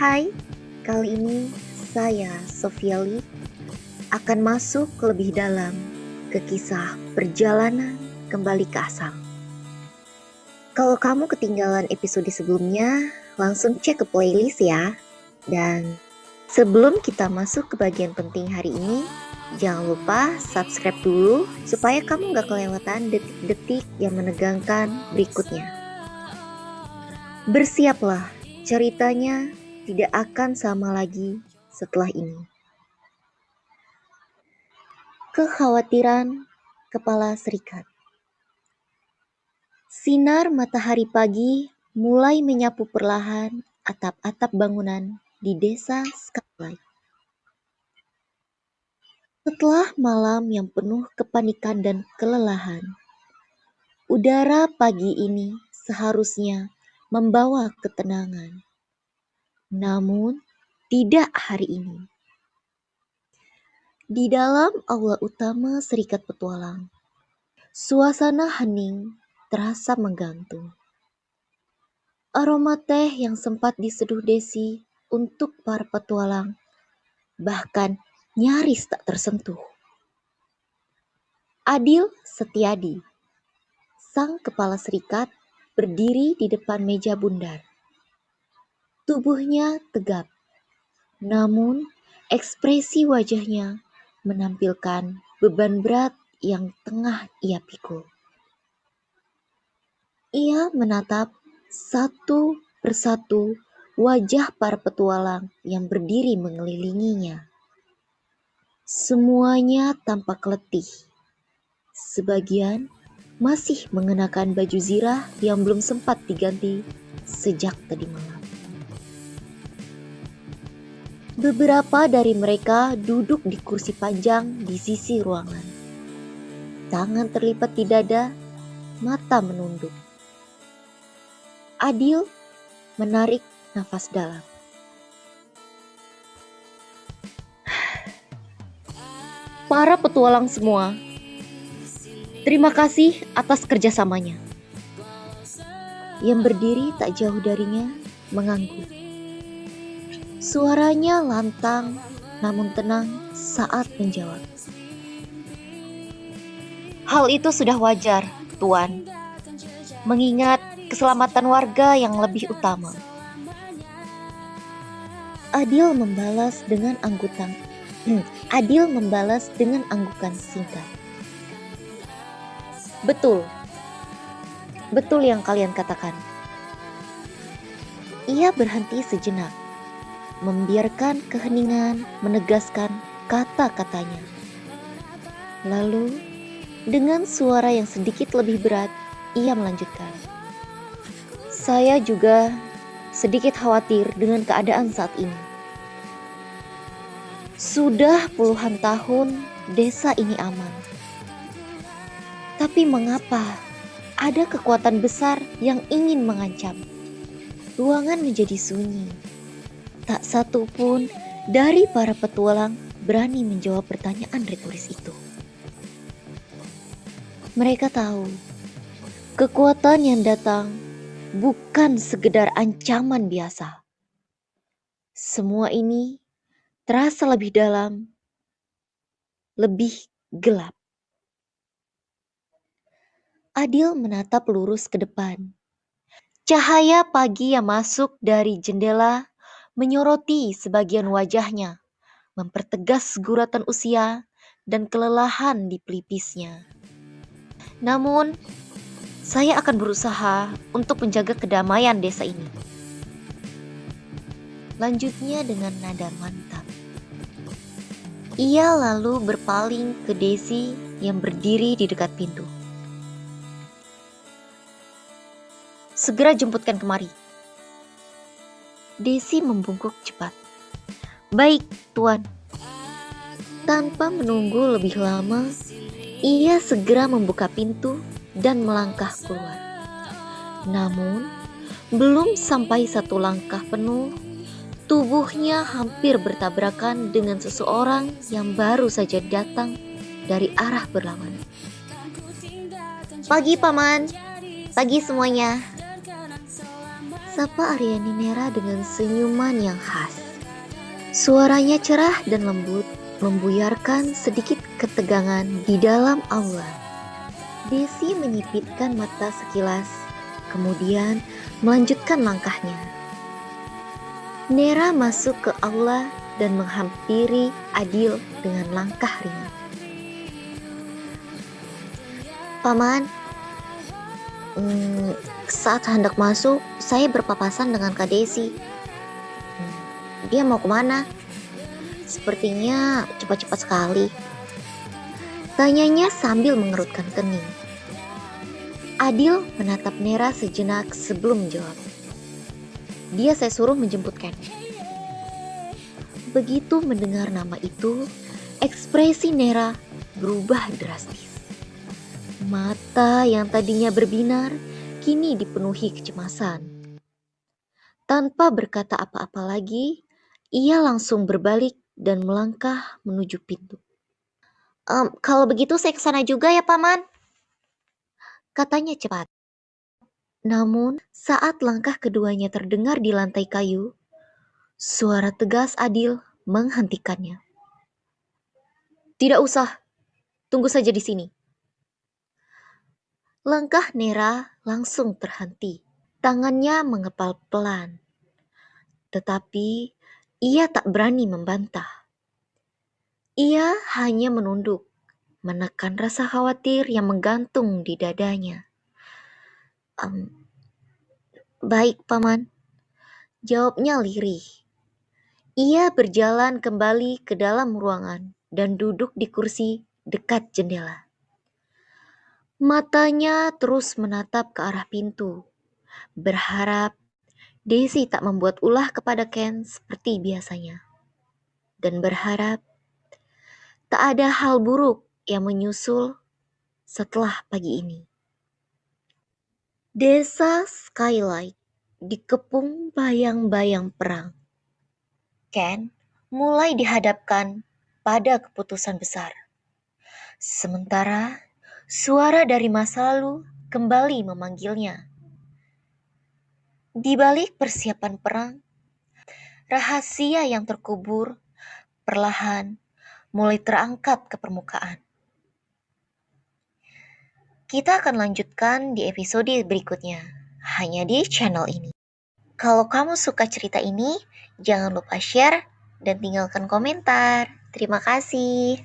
Hai, kali ini saya, Sofiali, akan masuk lebih dalam ke kisah perjalanan kembali ke asal. Kalau kamu ketinggalan episode sebelumnya, langsung cek ke playlist ya. Dan sebelum kita masuk ke bagian penting hari ini, jangan lupa subscribe dulu supaya kamu gak kelewatan detik-detik yang menegangkan berikutnya. Bersiaplah, ceritanya tidak akan sama lagi setelah ini. Kekhawatiran Kepala Serikat. Sinar matahari pagi mulai menyapu perlahan atap-atap bangunan di desa Skylight. Setelah malam yang penuh kepanikan dan kelelahan, udara pagi ini seharusnya membawa ketenangan. Namun, tidak hari ini. Di dalam aula utama Serikat Petualang, suasana hening terasa menggantung. Aroma teh yang sempat diseduh Desi untuk para petualang bahkan nyaris tak tersentuh. Adil Setiadi, sang kepala serikat, berdiri di depan meja bundar. Tubuhnya tegap, namun ekspresi wajahnya menampilkan beban berat yang tengah ia pikul. Ia menatap satu persatu wajah para petualang yang berdiri mengelilinginya. Semuanya tampak letih. Sebagian masih mengenakan baju zirah yang belum sempat diganti sejak tadi malam. Beberapa dari mereka duduk di kursi panjang di sisi ruangan. Tangan terlipat di dada, mata menunduk. Adil menarik nafas dalam. Para petualang semua, terima kasih atas kerjasamanya. Yang berdiri tak jauh darinya mengangguk. Suaranya lantang namun tenang saat menjawab. Hal itu sudah wajar, Tuan. Mengingat keselamatan warga yang lebih utama. Adil membalas dengan anggukan singkat. Betul yang kalian katakan. Ia berhenti sejenak, membiarkan keheningan menegaskan kata-katanya. Lalu, dengan suara yang sedikit lebih berat, ia melanjutkan. Saya juga sedikit khawatir dengan keadaan saat ini. Sudah puluhan tahun desa ini aman. Tapi mengapa ada kekuatan besar yang ingin mengancam? Ruangan menjadi sunyi. Tak satu pun dari para petualang berani menjawab pertanyaan retoris itu. Mereka tahu, kekuatan yang datang bukan sekedar ancaman biasa. Semua ini terasa lebih dalam, lebih gelap. Adil menatap lurus ke depan. Cahaya pagi yang masuk dari jendela menyoroti sebagian wajahnya, mempertegas guratan usia dan kelelahan di pelipisnya. Namun, saya akan berusaha untuk menjaga kedamaian desa ini. Lanjutnya dengan nada mantap. Ia lalu berpaling ke Desi yang berdiri di dekat pintu. Segera jemputkan kemari. Desi membungkuk cepat. Baik, Tuan. Tanpa menunggu lebih lama, ia segera membuka pintu dan melangkah keluar. Namun, belum sampai satu langkah penuh, tubuhnya hampir bertabrakan dengan seseorang yang baru saja datang dari arah berlawanan. Pagi, Paman. Pagi semuanya. Sapa Aryani Nera dengan senyuman yang khas. Suaranya cerah dan lembut, membuyarkan sedikit ketegangan di dalam aula. Desi menyipitkan mata sekilas, kemudian melanjutkan langkahnya. Nera masuk ke aula dan menghampiri Adil dengan langkah ringan. Paman, saat hendak masuk, saya berpapasan dengan Kak Desi. Dia mau kemana? Sepertinya cepat-cepat sekali. Tanyanya sambil mengerutkan kening. Adil menatap Nera sejenak sebelum menjawab. Dia saya suruh menjemput Ken. Begitu mendengar nama itu, ekspresi Nera berubah drastis. Mata yang tadinya berbinar kini dipenuhi kecemasan. Tanpa berkata apa-apa lagi, ia langsung berbalik dan melangkah menuju pintu. Kalau begitu saya kesana juga ya Paman, katanya cepat. Namun saat langkah keduanya terdengar di lantai kayu, suara tegas Adil menghentikannya. Tidak usah, tunggu saja di sini. Langkah Nera langsung terhenti. Tangannya mengepal pelan. Tetapi ia tak berani membantah. Ia hanya menunduk, menekan rasa khawatir yang menggantung di dadanya. Baik, Paman. Jawabnya lirih. Ia berjalan kembali ke dalam ruangan dan duduk di kursi dekat jendela. Matanya terus menatap ke arah pintu, berharap Desi tak membuat ulah kepada Ken seperti biasanya. Dan berharap tak ada hal buruk yang menyusul setelah pagi ini. Desa Skylight dikepung bayang-bayang perang. Ken mulai dihadapkan pada keputusan besar. Sementara suara dari masa lalu kembali memanggilnya. Di balik persiapan perang, rahasia yang terkubur perlahan mulai terangkat ke permukaan. Kita akan lanjutkan di episode berikutnya, hanya di channel ini. Kalau kamu suka cerita ini, jangan lupa share dan tinggalkan komentar. Terima kasih.